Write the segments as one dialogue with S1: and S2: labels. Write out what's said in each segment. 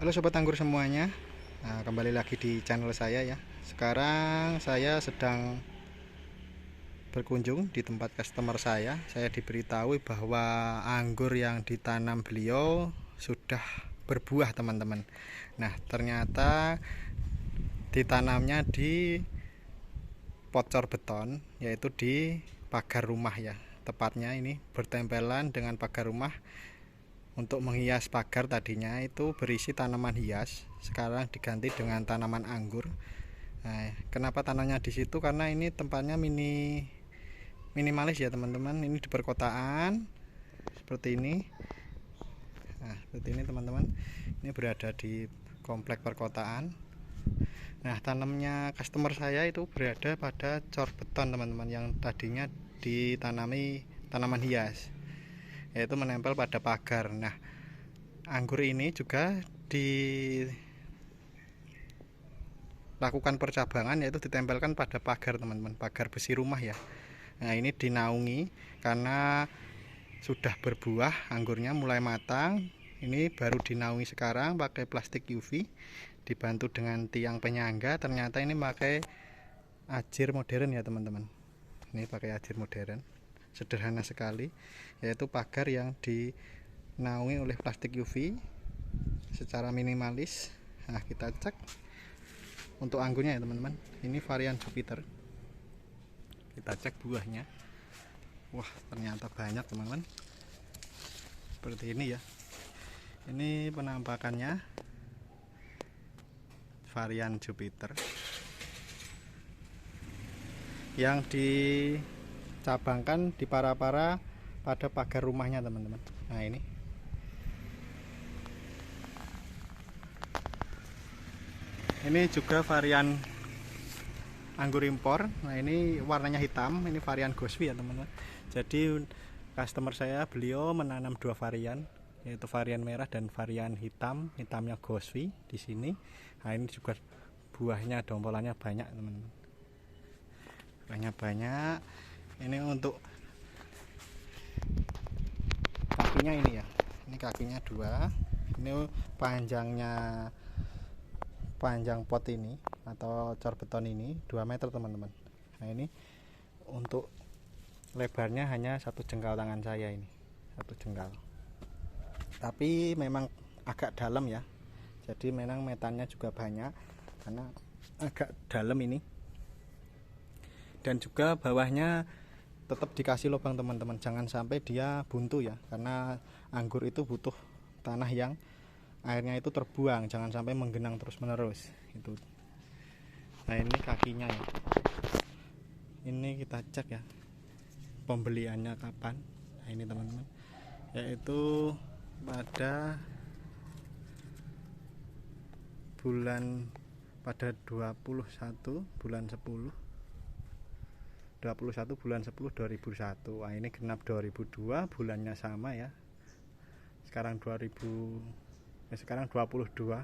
S1: Halo sobat anggur semuanya. Nah, kembali lagi di channel saya ya. Sekarang saya sedang berkunjung di tempat customer saya. Saya diberitahu bahwa anggur yang ditanam beliau sudah berbuah, teman-teman. Nah, ternyata ditanamnya di pocor beton, yaitu di pagar rumah ya. Tepatnya ini bertempelan dengan pagar rumah. Untuk menghias pagar tadinya itu berisi tanaman hias, sekarang diganti dengan tanaman anggur. Nah, kenapa tanamnya di situ? Karena ini tempatnya minimalis ya teman-teman. Ini di perkotaan seperti ini. Nah, seperti ini teman-teman. Ini berada di komplek perkotaan. Nah, tanamnya customer saya itu berada pada cor beton teman-teman, yang tadinya ditanami tanaman hias, yaitu menempel pada pagar. Nah, anggur ini juga dilakukan percabangan, yaitu ditempelkan pada pagar teman-teman, pagar besi rumah ya. Nah, ini dinaungi karena sudah berbuah, anggurnya mulai matang. Ini baru dinaungi sekarang pakai plastik UV, dibantu dengan tiang penyangga. Ternyata ini pakai ajir modern ya teman-teman. Ini pakai ajir modern, sederhana sekali, yaitu pagar yang dinaungi oleh plastik UV secara minimalis. Nah, kita cek untuk anggurnya ya teman-teman. Ini varian Jupiter. Kita cek buahnya. Wah, ternyata banyak teman-teman. Seperti ini ya. Ini penampakannya varian Jupiter yang dicabangkan di para-para pada pagar rumahnya teman-teman. Nah, ini juga varian anggur impor. Nah, ini warnanya hitam, ini varian Goswi ya teman-teman. Jadi customer saya beliau menanam dua varian, yaitu varian merah dan varian hitam. Hitamnya Goswi di sini. Nah, ini juga buahnya, dompolannya banyak teman-teman. Buahnya banyak. Ini untuk kakinya ini ya. Ini kakinya dua. Ini panjang pot ini atau cor beton ini 2 meter teman-teman. Nah, ini untuk lebarnya hanya 1 jengkal tangan saya, ini 1 jengkal, tapi memang agak dalam ya. Jadi memang metannya juga banyak karena agak dalam ini. Dan juga bawahnya tetap dikasih lubang teman-teman, jangan sampai dia buntu ya, karena anggur itu butuh tanah yang airnya itu terbuang, jangan sampai menggenang terus menerus itu. Nah, ini kakinya ya. Ini kita cek ya pembeliannya kapan. Nah, ini teman-teman, yaitu pada 21 bulan 10 2001. Nah, ini genap 2002, bulannya sama ya. Sekarang 22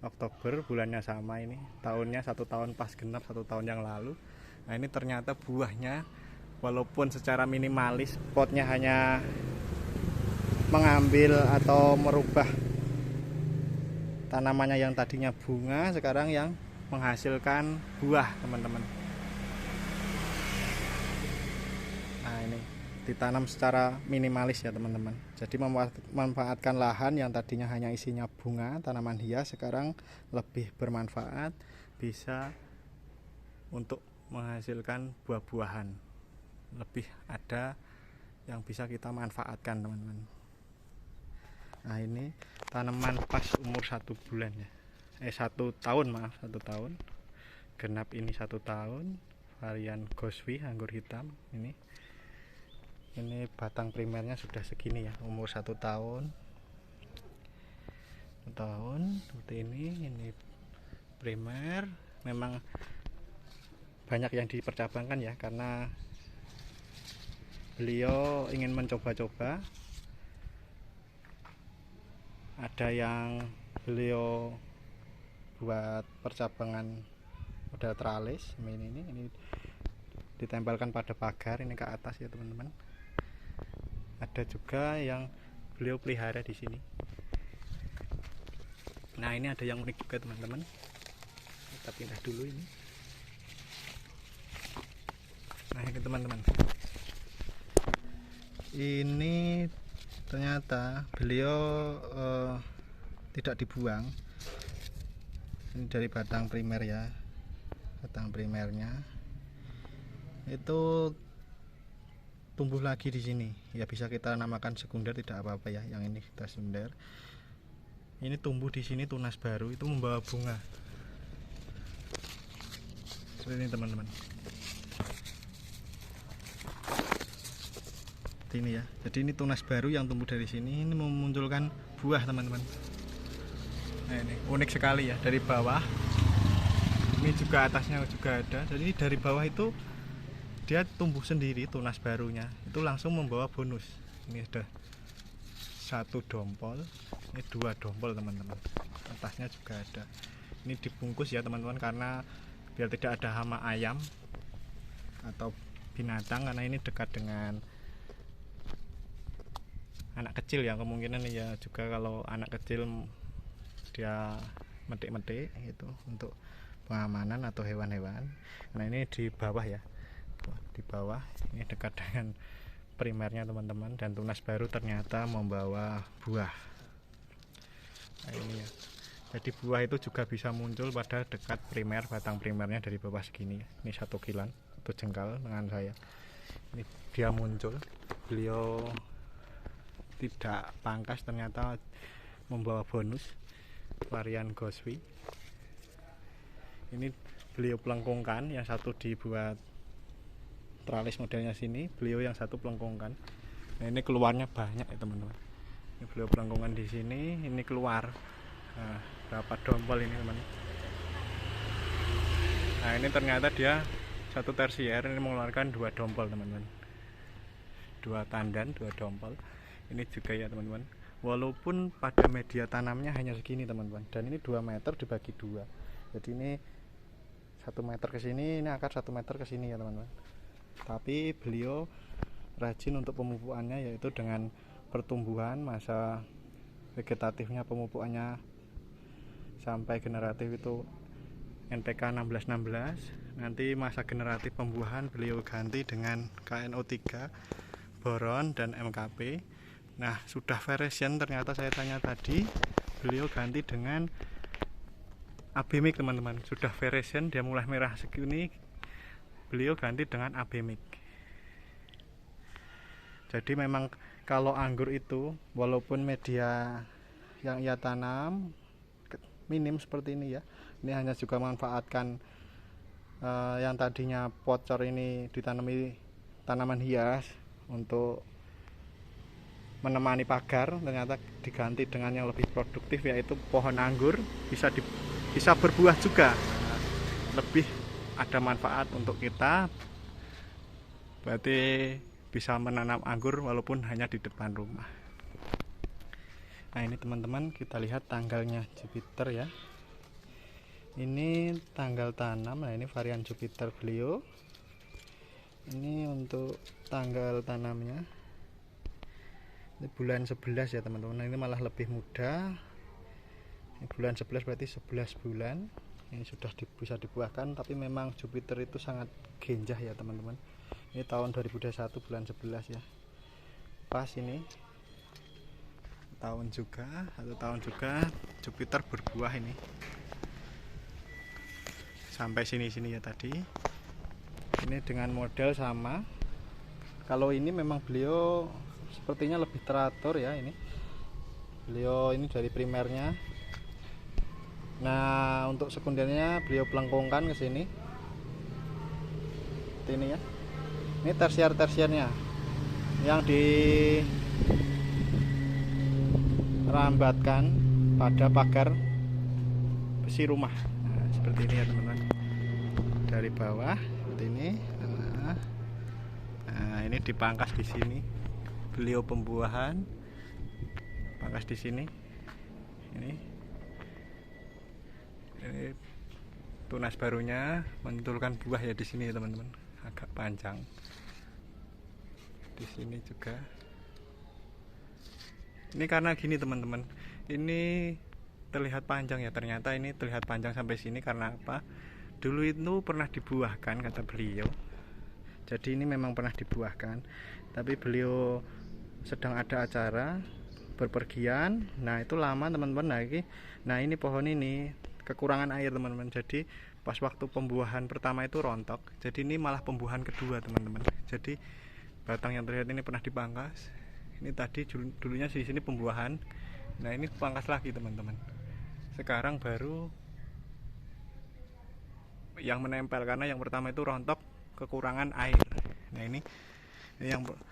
S1: Oktober, bulannya sama, ini tahunnya 1 tahun pas genap 1 tahun yang lalu. Nah, ini ternyata buahnya walaupun secara minimalis, potnya hanya mengambil atau merubah tanamannya yang tadinya bunga, sekarang yang menghasilkan buah teman-teman. Nah, ini ditanam secara minimalis ya teman-teman. Jadi memanfaatkan lahan yang tadinya hanya isinya bunga, tanaman hias, sekarang lebih bermanfaat, bisa untuk menghasilkan buah-buahan. Lebih ada yang bisa kita manfaatkan teman-teman. Nah, ini tanaman pas umur 1 bulan ya. 1 tahun, maaf, 1 tahun. Genap ini 1 tahun. Varian Goswi anggur hitam ini. Ini batang primernya sudah segini ya, umur 1 tahun. 1 tahun seperti ini. Ini primer. Memang banyak yang dipercabangkan ya, karena beliau ingin mencoba-coba. Ada yang beliau buat percabangan model tralis ini ditempelkan pada pagar ini ke atas ya teman-teman. Ada juga yang beliau pelihara di sini. Nah ini ada yang unik juga teman-teman, kita pindah dulu ini. Nah ini teman-teman, ini ternyata beliau tidak dibuang. Ini dari batang primer ya, batang primernya itu tumbuh lagi di sini ya, bisa kita namakan sekunder tidak apa-apa ya, yang ini kita sekunder. Ini tumbuh di sini tunas baru, itu membawa bunga seperti ini teman-teman. Ini ya, jadi ini tunas baru yang tumbuh dari sini, ini memunculkan buah teman-teman. Nah ini unik sekali ya, dari bawah ini juga atasnya juga ada, jadi dari bawah itu dia tumbuh sendiri tunas barunya, itu langsung membawa bonus. Ini sudah 1 dompol, ini 2 dompol teman-teman, atasnya juga ada. Ini dibungkus ya teman-teman, karena biar tidak ada hama ayam atau binatang, karena ini dekat dengan anak kecil ya, kemungkinan ya juga kalau anak kecil dia metik-metik itu untuk pengamanan atau hewan-hewan. Nah ini di bawah ya, di bawah ini dekat dengan primernya teman-teman, dan tunas baru ternyata membawa buah. Nah ini ya, jadi buah itu juga bisa muncul pada dekat primer, batang primernya dari bawah segini. Ini 1 kilan atau jengkal dengan saya, ini dia muncul. Beliau tidak pangkas, ternyata membawa bonus varian Goswi. Ini beliau pelengkungkan, yang satu dibuat tralis modelnya sini, beliau yang satu pelengkungkan. Nah ini keluarnya banyak ya teman-teman. Ini beliau pelengkungkan di sini, ini keluar. Nah, berapa dompol ini teman. Nah ini ternyata dia 1 tersier, ini mengeluarkan 2 dompol teman-teman. 2 tandan, 2 dompol. Ini juga ya teman-teman. Walaupun pada media tanamnya hanya segini teman-teman, dan ini 2 meter dibagi 2. Jadi ini 1 meter ke sini, ini akar 1 meter ke sini ya teman-teman. Tapi beliau rajin untuk pemupukannya, yaitu dengan pertumbuhan, masa vegetatifnya pemupukannya sampai generatif itu NPK 1616. Nanti masa generatif pembuahan beliau ganti dengan KNO3, boron dan MKP. Nah sudah variation, ternyata saya tanya tadi, beliau ganti dengan Abemic teman-teman. Sudah variation, dia mulai merah segini, beliau ganti dengan Abemic. Jadi memang kalau anggur itu walaupun media yang ia tanam minim seperti ini ya, ini hanya juga manfaatkan yang tadinya pocor ini ditanami tanaman hias untuk menemani pagar, ternyata diganti dengan yang lebih produktif, yaitu pohon anggur bisa berbuah juga. Lebih ada manfaat untuk kita, berarti bisa menanam anggur walaupun hanya di depan rumah. Nah ini teman-teman, kita lihat tanggalnya Jupiter ya. Ini tanggal tanam. Nah ini varian Jupiter beliau. Ini untuk tanggal tanamnya, ini bulan 11 ya teman-teman. Nah, ini malah lebih muda. Ini bulan 11 berarti 11 bulan. Ini sudah bisa dibuahkan, tapi memang Jupiter itu sangat genjah ya teman-teman. Ini tahun 2021 bulan 11 ya. Pas ini tahun juga, 1 tahun juga Jupiter berbuah ini. Sampai sini-sini ya tadi. Ini dengan model sama. Kalau ini memang beliau sepertinya lebih teratur ya ini. Beliau ini dari primernya. Nah, untuk sekundernya beliau pelengkungkan ke sini. Ini ya. Ini tersier-tersiernya yang dirambatkan pada pagar besi rumah. Nah, seperti ini ya teman-teman. Dari bawah seperti ini. Nah, ini dipangkas di sini. Beliau pembuahan pangkas di sini. Ini tunas barunya menentukan buah ya di sini ya teman-teman, agak panjang. Di sini juga. Ini karena gini teman-teman, ini terlihat panjang ya. Ternyata ini terlihat panjang sampai sini karena apa? Dulu itu pernah dibuahkan kata beliau. Jadi ini memang pernah dibuahkan, tapi beliau sedang ada acara berpergian. Nah itu lama teman-teman lagi. Nah ini pohon ini kekurangan air teman-teman. Jadi pas waktu pembuahan pertama itu rontok. Jadi ini malah pembuahan kedua teman-teman. Jadi batang yang terlihat ini pernah dipangkas. Ini tadi dulunya di sini pembuahan. Nah ini pangkas lagi teman-teman. Sekarang baru yang menempel karena yang pertama itu rontok kekurangan air. Nah ini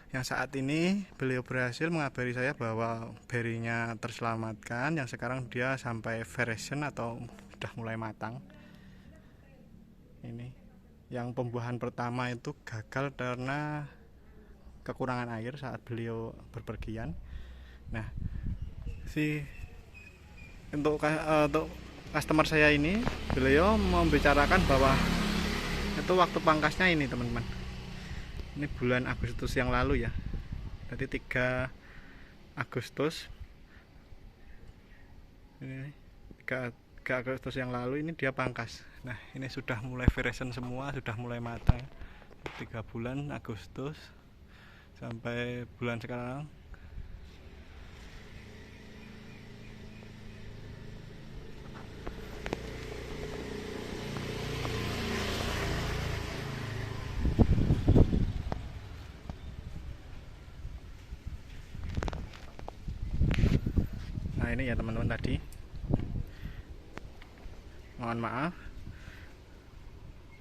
S1: yang saat ini beliau berhasil mengabari saya bahwa berinya terselamatkan, yang sekarang dia sampai version atau sudah mulai matang. Ini yang pembuahan pertama itu gagal karena kekurangan air saat beliau berpergian. Nah untuk customer saya ini, beliau membicarakan bahwa itu waktu pangkasnya ini teman-teman, ini bulan Agustus yang lalu ya, jadi 3 Agustus ini 3 Agustus yang lalu ini dia pangkas. Nah ini sudah mulai version semua, sudah mulai matang. 3 bulan Agustus sampai bulan sekarang. Nah ini ya teman-teman, tadi mohon maaf